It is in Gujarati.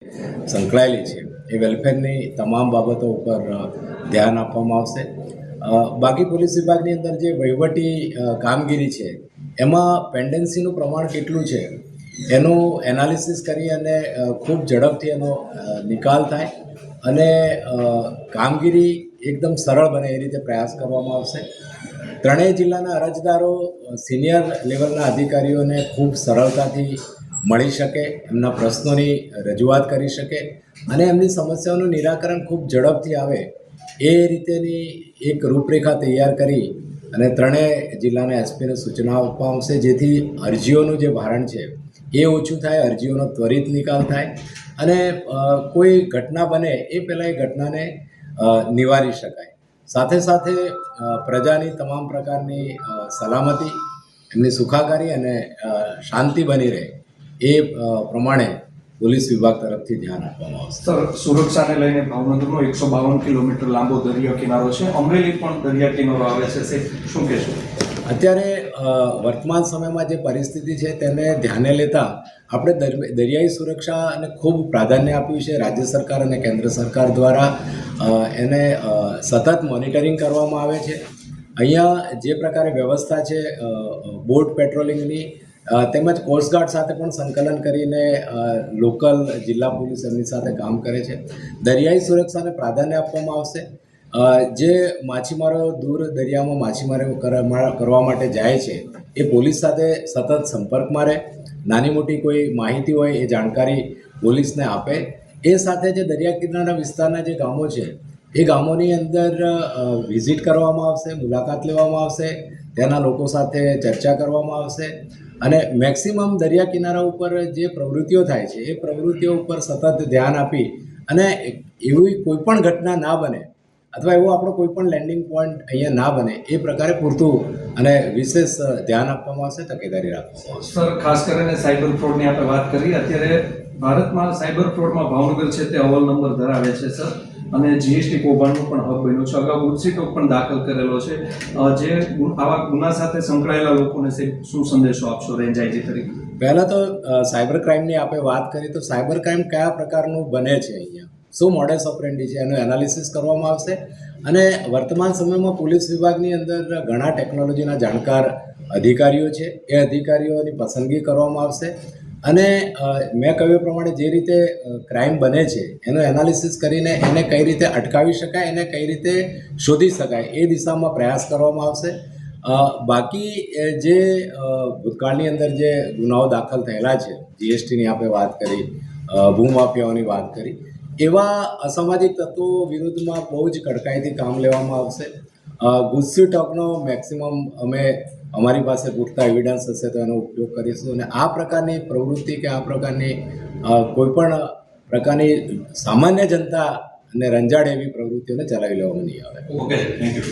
સંકળાયેલી છે એ વેલફેરની તમામ બાબતો ઉપર ધ્યાન આપવામાં આવશે. બાકી પોલીસ વિભાગની અંદર જે વહીવટી કામગીરી છે એમાં પેન્ડન્સીનું પ્રમાણ કેટલું છે એનું એનાલિસિસ કરી અને ખૂબ ઝડપથી એનો નિકાલ થાય અને કામગીરી એકદમ સરળ બને એ રીતે પ્રયાસ કરવામાં આવશે. ત્રણેય જિલ્લાના અરજદારો સિનિયર લેવલના અધિકારીઓને ખૂબ સરળતાથી મળી શકે, એમના પ્રશ્નોની રજૂઆત કરી શકે અને એમની સમસ્યાઓનું નિરાકરણ ખૂબ ઝડપથી આવે એ રીતેની એક રૂપરેખા તૈયાર કરી અને ત્રણેય જિલ્લાના એસપીને સૂચના આપવામાં આવશે, જેથી અરજીઓનું જે ભારણ છે એ ઓછું થાય, અરજીઓનો ત્વરિત નિકાલ થાય અને કોઈ ઘટના બને એ પહેલાં એ ઘટનાને નિવારી શકાય. સાથે સાથે પ્રજાની તમામ પ્રકારની સલામતી, એમની સુખાકારી અને શાંતિ બની રહે એ પ્રમાણે પોલીસ વિભાગ તરફથી ધ્યાન આપવામાં આવશે. સર, સુરક્ષાને લઈને ભાવનગરનો 152 કિલોમીટર લાંબો દરિયા કિનારો છે, અમરેલી પણ દરિયા કિનારો આવે છે, શું કહેશો? અત્યારે વર્તમાન સમયમાં જે પરિસ્થિતિ છે તેને ધ્યાને લેતા આપણે દરિયાઈ સુરક્ષાને ખૂબ પ્રાધાન્ય આપ્યું છે. રાજ્ય સરકાર અને કેન્દ્ર સરકાર દ્વારા એને સતત મોનિટરિંગ કરવામાં આવે છે. અહીંયા જે પ્રકારે વ્યવસ્થા છે બોટ પેટ્રોલિંગની તેમજ કોસ્ટગાર્ડ સાથે પણ સંકલન કરીને લોકલ જિલ્લા પોલીસ એમની સાથે કામ કરે છે. દરિયાઈ સુરક્ષાને પ્રાધાન્ય આપવામાં આવશે. જે માછીમારો દૂર દરિયામાં માછીમારી કરવા માટે જાય છે એ પોલીસ સાથે સતત સંપર્કમાં રહે, નાની મોટી કોઈ માહિતી હોય એ જાણકારી પોલીસને આપે. એ સાથે જે દરિયા કિનારા વિસ્તારના જે ગામો છે એ ગામોની અંદર વિઝિટ કરવામાં આવશે, મુલાકાત લેવામાં આવશે, ત્યાંના લોકો સાથે ચર્ચા કરવામાં આવશે અને મેક્સિમમ દરિયા કિનારા ઉપર જે પ્રવૃત્તિઓ થાય છે એ પ્રવૃત્તિઓ ઉપર સતત ધ્યાન આપી અને એવી કોઈ પણ ઘટના ના બને અથવા એવો આપણો કોઈ પણ લેન્ડિંગ પોઈન્ટ અહીંયા ના બને એ પ્રકારે પૂરતું અને વિશેષ ધ્યાન આપવામાં આવશે, તકેદારી રાખવામાં આવશે. સર, ખાસ કરીને સાયબર ફ્રોડની આપણે વાત કરી. અત્યારે ભારતમાં સાયબર ફ્રોડમાં ભાવનગર છે તે અવ્વલ નંબર ધરાવે છે સર, અને જીએસટી કૌભાંડનો પણ હબ બન્યો છે. અગાઉ ગુજસીટો પણ દાખલ કરેલો છે. જે આવા ગુના સાથે સંકળાયેલા લોકોને શું સંદેશો આપશો રેન્જ આઈજી તરીકે? પહેલાં તો સાયબર ક્રાઇમની આપણે વાત કરીએ તો સાયબર ક્રાઇમ કયા પ્રકારનું બને છે, અહીંયા શું મોડેસ ઓપરેન્ડી છે એનું એનાલિસિસ કરવામાં આવશે અને વર્તમાન સમયમાં પોલીસ વિભાગની અંદર ઘણા ટેકનોલોજીના જાણકાર અધિકારીઓ છે એ અધિકારીઓની પસંદગી કરવામાં આવશે અને મેં કહ્યું પ્રમાણે જે રીતે ક્રાઇમ બને છે એનું એનાલિસિસ કરીને એને કઈ રીતે અટકાવી શકાય, એને કઈ રીતે શોધી શકાય એ દિશામાં પ્રયાસ કરવામાં આવશે. બાકી જે ભૂતકાળની અંદર જે ગુનાઓ દાખલ થયેલા છે, જીએસટીની આપણે વાત કરી, ભૂમાફિયાઓની વાત કરી, એવા અસામાજિક તત્વો વિરુદ્ધમાં બહુ જ કડકાઈથી કામ લેવામાં આવશે. ગુજસી ટોકનો મેક્સિમમ અમે અમારી પાસે પૂરતા એવિડન્સ હશે તો એનો ઉપયોગ કરીશું અને આ પ્રકારની પ્રવૃત્તિ કે આ પ્રકારની કોઈપણ પ્રકારની સામાન્ય જનતા અને રંજાડે એવી પ્રવૃત્તિઓને ચલાવી લેવામાં નહીં આવે. Okay, thank you.